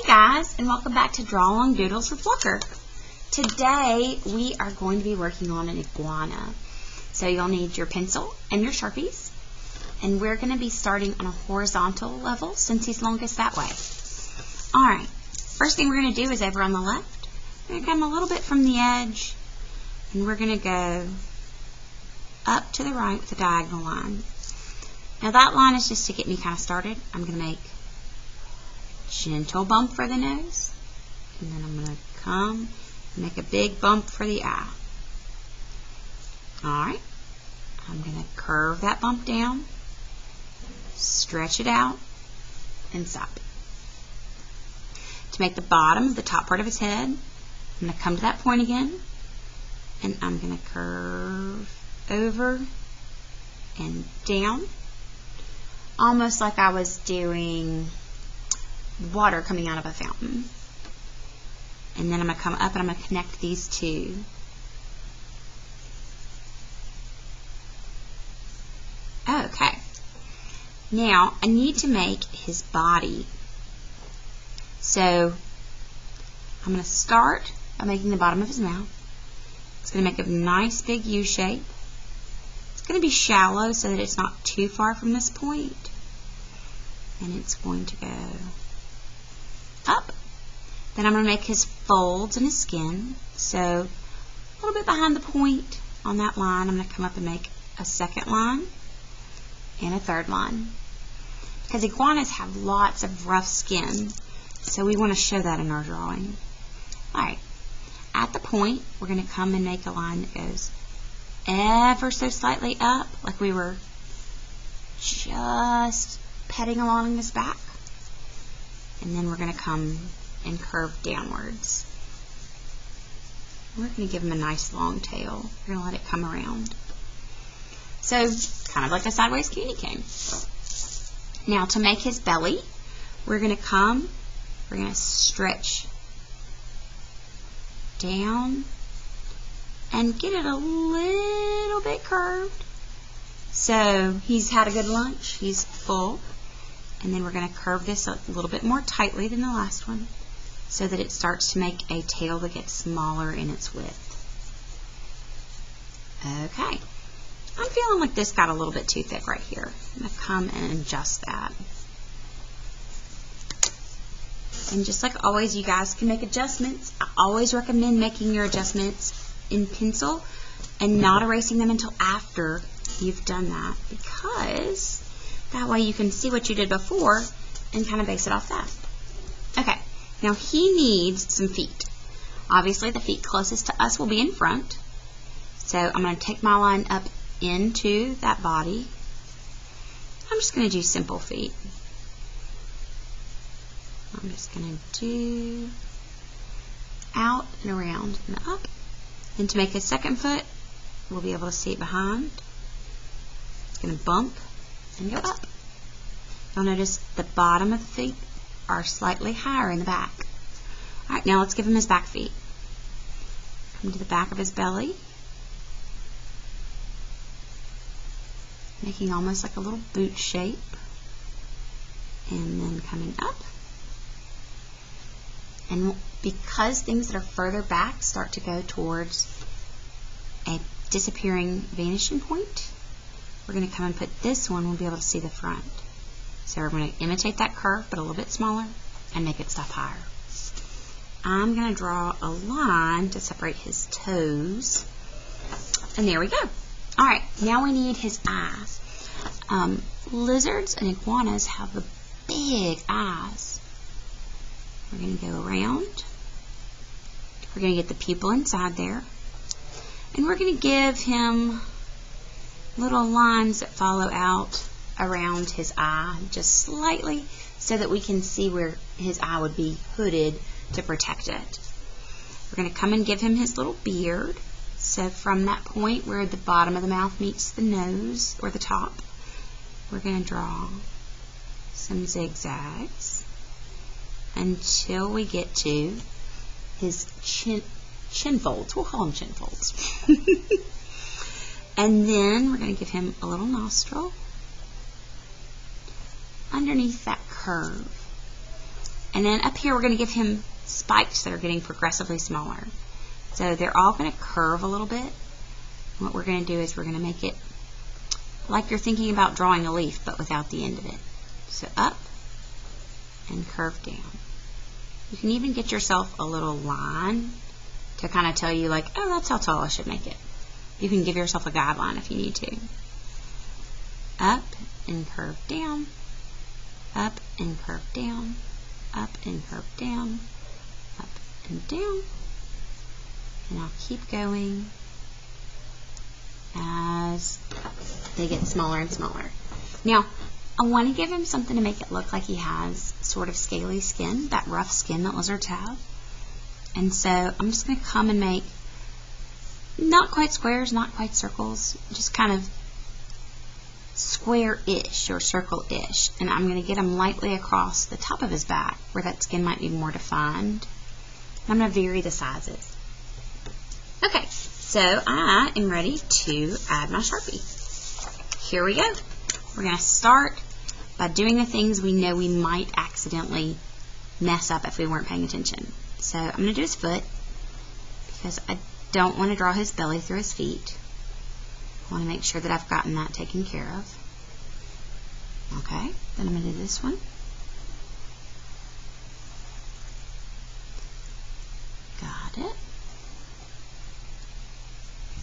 guys, and welcome back to Draw Along Doodles with Walker. Today we are going to be working on an iguana. So you'll need your pencil and your Sharpies, and we're going to be starting on a horizontal level since he's longest that way. Alright, first thing we're going to do is over on the left. We're going to come a little bit from the edge, and we're going to go up to the right with a diagonal line. Now that line is just to get me kind of started. I'm going to make a gentle bump for the nose, and then I'm going to come and make a big bump for the eye. Alright, I'm going to curve that bump down, stretch it out, and stop. To make the bottom of the top part of his head, I'm going to come to that point again, and I'm going to curve over and down, almost like I was doing water coming out of a fountain. And then I'm going to come up and I'm going to connect these two. Okay. Now I need to make his body. So I'm going to start by making the bottom of his mouth. It's going to make a nice big U shape. It's going to be shallow so that it's not too far from this point. And it's going to go up. Then I'm going to make his folds and his skin. So a little bit behind the point on that line, I'm going to come up and make a second line and a third line. Because iguanas have lots of rough skin, so we want to show that in our drawing. Alright, at the point, we're going to come and make a line that goes ever so slightly up, like we were just petting along his back. And then we're going to come and curve downwards. We're going to give him a nice long tail. We're going to let it come around. So, kind of like a sideways candy cane. Now, to make his belly, we're going to stretch down and get it a little bit curved. So, he's had a good lunch. He's full. And then we're going to curve this a little bit more tightly than the last one so that it starts to make a tail that gets smaller in its width. Okay. I'm feeling like this got a little bit too thick right here. I'm going to come and adjust that. And just like always, you guys can make adjustments. I always recommend making your adjustments in pencil and not erasing them until after you've done that, because that way you can see what you did before and kind of base it off that. Okay, now he needs some feet. Obviously the feet closest to us will be in front. So I'm going to take my line up into that body. I'm just going to do simple feet. I'm just going to do out and around and up. And to make a second foot, we'll be able to see it behind. It's going to bump and go up. You'll notice the bottom of the feet are slightly higher in the back. Alright, now let's give him his back feet. Come to the back of his belly, making almost like a little boot shape, and then coming up. And because things that are further back start to go towards a disappearing vanishing point, we're going to come and put this one, we'll be able to see the front. So we're going to imitate that curve, but a little bit smaller, and make it stop higher. I'm going to draw a line to separate his toes. And there we go. Alright, now we need his eyes. Lizards and iguanas have the big eyes. We're going to go around. We're going to get the pupil inside there. And we're going to give him little lines that follow out around his eye just slightly so that we can see where his eye would be hooded to protect it. We're going to come and give him his little beard. So from that point where the bottom of the mouth meets the nose or the top, we're going to draw some zigzags until we get to his chin folds. We'll call them chin folds. And then we're going to give him a little nostril underneath that curve. And then up here we're going to give him spikes that are getting progressively smaller. So they're all going to curve a little bit. What we're going to do is we're going to make it like you're thinking about drawing a leaf, but without the end of it. So up and curve down. You can even get yourself a little line to kind of tell you, like, oh, that's how tall I should make it. You can give yourself a guideline if you need to. Up and curve down, up and curve down, up and curve down, up and down. And I'll keep going as they get smaller and smaller. Now, I want to give him something to make it look like he has sort of scaly skin, that rough skin that lizards have. And so I'm just going to come and make not quite squares, not quite circles, just kind of square-ish or circle-ish. And I'm going to get him lightly across the top of his back where that skin might be more defined. And I'm going to vary the sizes. Okay, so I am ready to add my Sharpie. Here we go. We're going to start by doing the things we know we might accidentally mess up if we weren't paying attention. So I'm going to do his foot because I don't want to draw his belly through his feet. I want to make sure that I've gotten that taken care of. Okay, then I'm going to do this one. Got it.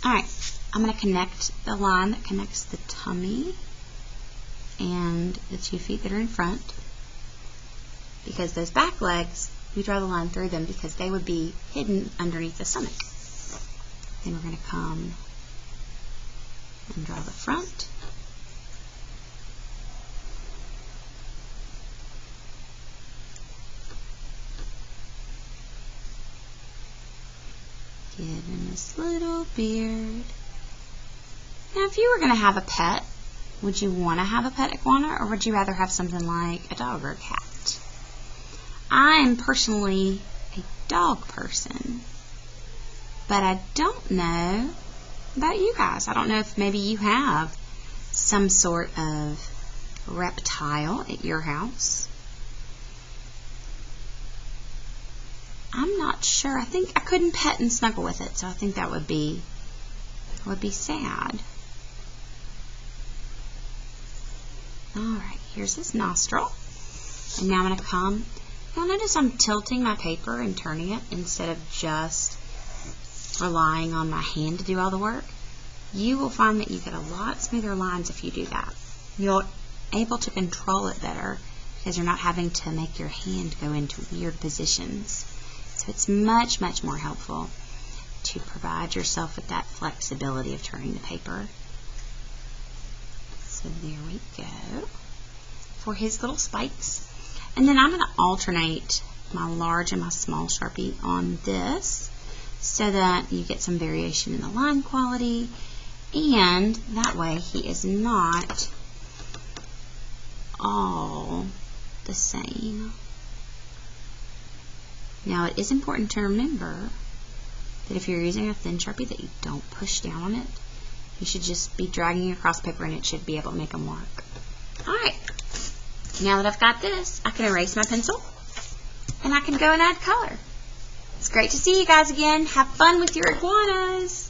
Alright, I'm going to connect the line that connects the tummy and the 2 feet that are in front, because those back legs, we draw the line through them because they would be hidden underneath the stomach. Then we're going to come and draw the front. Give him this little beard. Now, if you were going to have a pet, would you want to have a pet iguana, or would you rather have something like a dog or a cat? I am personally a dog person, but I don't know about you guys. I don't know if maybe you have some sort of reptile at your house. I'm not sure. I think I couldn't pet and snuggle with it, so I think that would be sad. Alright, here's his nostril. And now I'm going to come. You'll notice I'm tilting my paper and turning it instead of just relying on my hand to do all the work. You will find that you get a lot smoother lines if you do that. You're able to control it better because you're not having to make your hand go into weird positions. So it's much, much more helpful to provide yourself with that flexibility of turning the paper. So there we go for his little spikes. And then I'm going to alternate my large and my small Sharpie on this so that you get some variation in the line quality, and that way he is not all the same. Now, it is important to remember that if you're using a thin Sharpie that you don't push down on it. You should just be dragging across paper and it should be able to make them work. Alright, now that I've got this, I can erase my pencil and I can go and add color. It's great to see you guys again. Have fun with your iguanas.